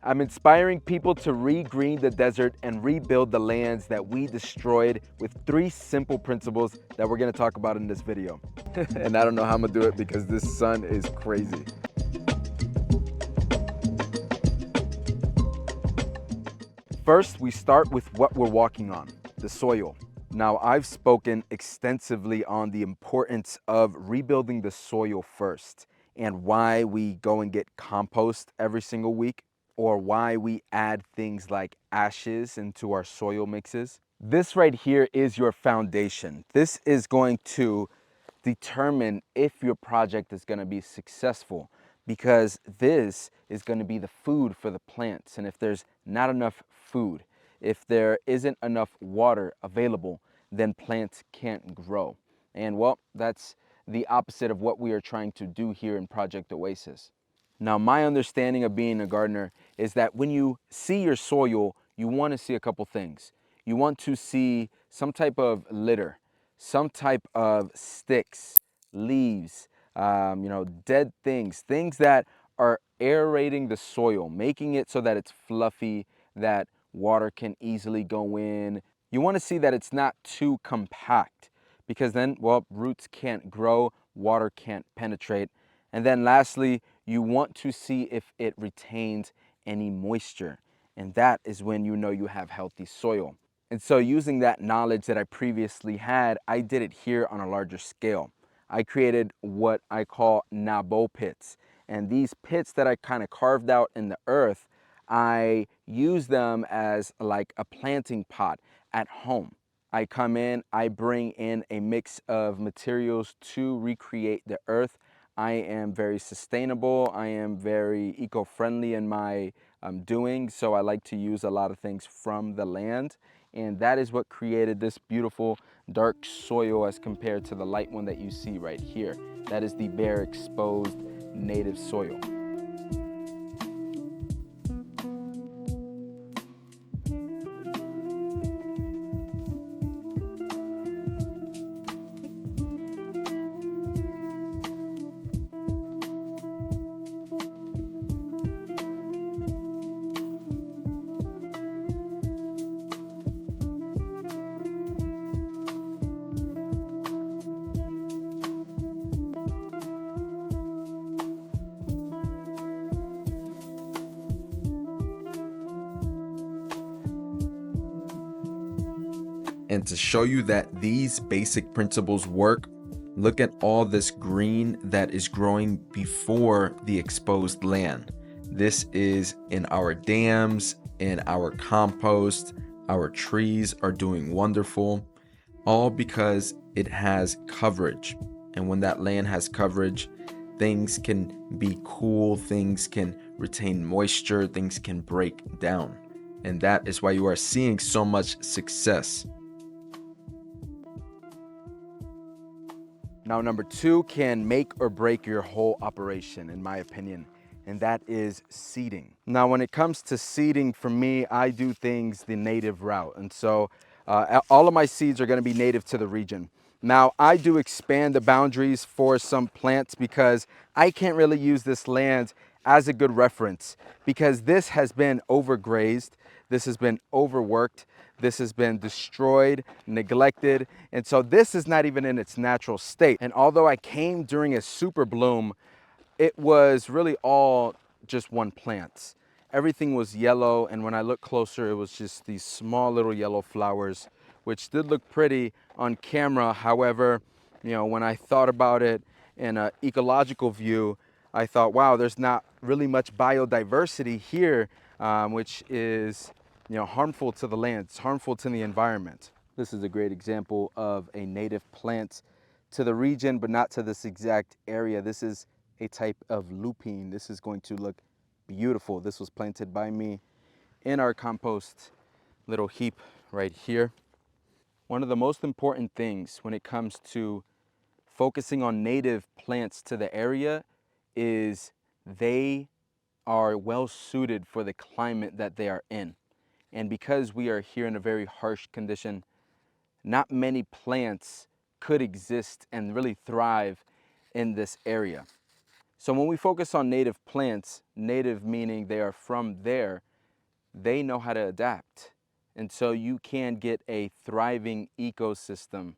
I'm inspiring people to regreen the desert and rebuild the lands that we destroyed with 3 simple principles that we're gonna talk about in this video. And I don't know how I'm gonna do it because this sun is crazy. First, we start with what we're walking on, the soil. Now, I've spoken extensively on the importance of rebuilding the soil first and why we go and get compost every single week, or why we add things like ashes into our soil mixes. This right here is your foundation. This is going to determine if your project is going to be successful, because this is going to be the food for the plants. And if there's not enough food, if there isn't enough water available, then plants can't grow. And well, that's the opposite of what we are trying to do here in Project Oasis. Now, my understanding of being a gardener is that when you see your soil, you want to see a couple things. You want to see some type of litter, some type of sticks, leaves, dead things, things that are aerating the soil, making it so that it's fluffy, that water can easily go in. You want to see that it's not too compact, because then, well, roots can't grow, water can't penetrate. And then lastly, you want to see if it retains any moisture. And that is when you know you have healthy soil. And so using that knowledge that I previously had, I did it here on a larger scale. I created what I call nabo pits. And these pits that I kind of carved out in the earth, I use them as like a planting pot at home. I come in, I bring in a mix of materials to recreate the earth. I am very sustainable. I am very eco-friendly in my doing. So I like to use a lot of things from the land. And that is what created this beautiful dark soil as compared to the light one that you see right here. That is the bare exposed native soil. And to show you that these basic principles work, look at all this green that is growing before the exposed land. This is in our dams, in our compost, our trees are doing wonderful, all because it has coverage. And when that land has coverage, things can be cool, things can retain moisture, things can break down. And that is why you are seeing so much success. Now, number 2 can make or break your whole operation, in my opinion, and that is seeding. Now, when it comes to seeding, for me, I do things the native route. And so all of my seeds are going to be native to the region. Now, I do expand the boundaries for some plants because I can't really use this land as a good reference, because this has been overgrazed, this has been overworked, this has been destroyed, neglected, and so this is not even in its natural state. And although I came during a super bloom, it was really all just one plant. Everything was yellow, and when I looked closer, it was just these small little yellow flowers, which did look pretty on camera. However, when I thought about it in an ecological view, I thought, wow, there's not really much biodiversity here, which is harmful to the land, it's harmful to the environment. This is a great example of a native plant to the region, but not to this exact area. This is a type of lupine. This is going to look beautiful. This was planted by me in our compost little heap right here. One of the most important things when it comes to focusing on native plants to the area is they are well suited for the climate that they are in. And because we are here in a very harsh condition, not many plants could exist and really thrive in this area. So when we focus on native plants, native meaning they are from there, they know how to adapt. And so you can get a thriving ecosystem,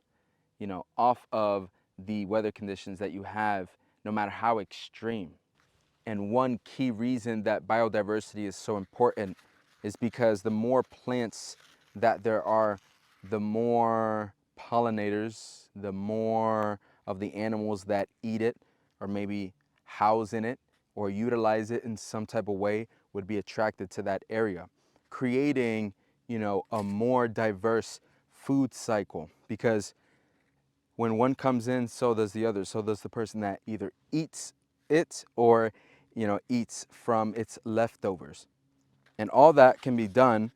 off of the weather conditions that you have, no matter how extreme. And one key reason that biodiversity is so important is because the more plants that there are, the more pollinators, the more of the animals that eat it or maybe house in it or utilize it in some type of way would be attracted to that area, creating, a more diverse food cycle. Because when one comes in, so does the other. So does the person that either eats it or, eats from its leftovers. And all that can be done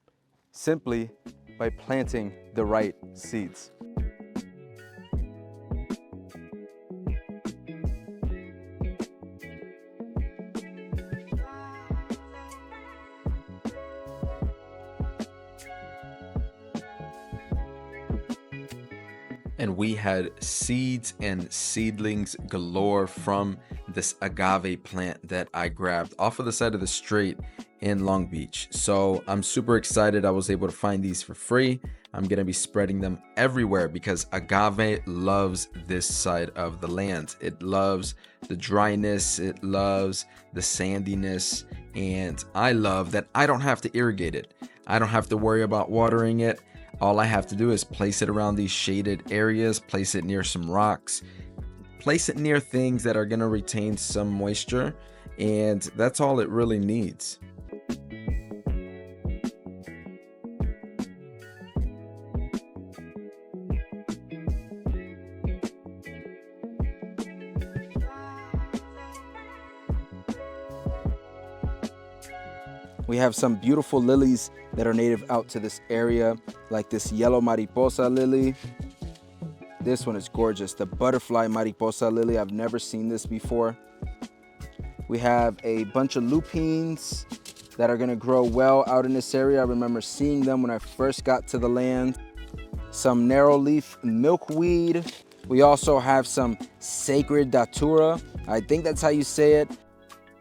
simply by planting the right seeds. And we had seeds and seedlings galore from this agave plant that I grabbed off of the side of the street in Long Beach. So I'm super excited I was able to find these for free. I'm going to be spreading them everywhere because agave loves this side of the land. It loves the dryness, it loves the sandiness, and I love that I don't have to irrigate it. I don't have to worry about watering it. All I have to do is place it around these shaded areas, place it near some rocks, place it near things that are going to retain some moisture, and that's all it really needs. We have some beautiful lilies that are native out to this area, like this yellow mariposa lily. This one is gorgeous, the butterfly mariposa lily. I've never seen this before. We have a bunch of lupines that are gonna grow well out in this area. I remember seeing them when I first got to the land. Some narrow leaf milkweed. We also have some sacred datura. I think that's how you say it.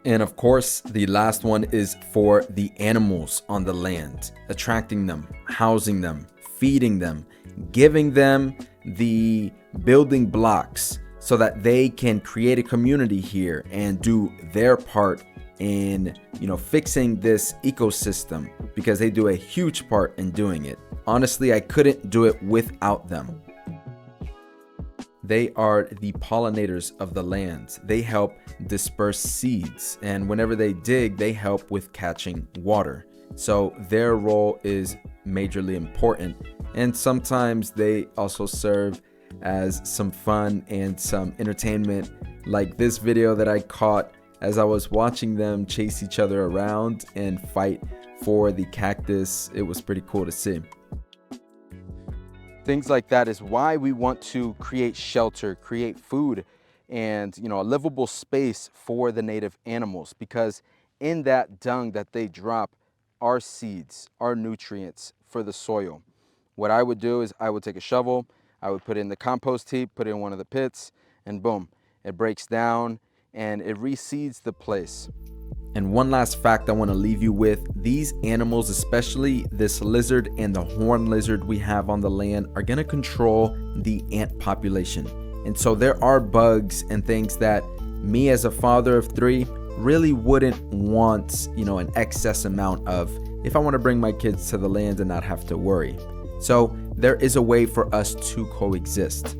And of course, the last one is for the animals on the land, attracting them, housing them, feeding them, giving them the building blocks so that they can create a community here and do their part in, fixing this ecosystem, because they do a huge part in doing it. Honestly, I couldn't do it without them. They are the pollinators of the land. They help disperse seeds, and whenever they dig, they help with catching water. So their role is majorly important, and sometimes they also serve as some fun and some entertainment, like this video that I caught as I was watching them chase each other around and fight for the cactus. It was pretty cool to see. Things like that is why we want to create shelter, create food, and a livable space for the native animals, because in that dung that they drop are seeds, are nutrients for the soil. What I would do is I would take a shovel, I would put it in the compost heap, put it in one of the pits, and boom, it breaks down and it reseeds the place. And one last fact I want to leave you with: these animals, especially this lizard and the horned lizard we have on the land, are going to control the ant population. And so there are bugs and things that me as a father of 3 really wouldn't want, an excess amount of if I want to bring my kids to the land and not have to worry. So there is a way for us to coexist.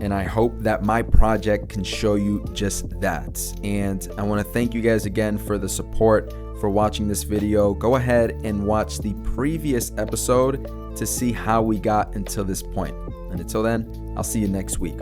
And I hope that my project can show you just that. And I want to thank you guys again for the support, for watching this video. Go ahead and watch the previous episode to see how we got until this point. And until then, I'll see you next week.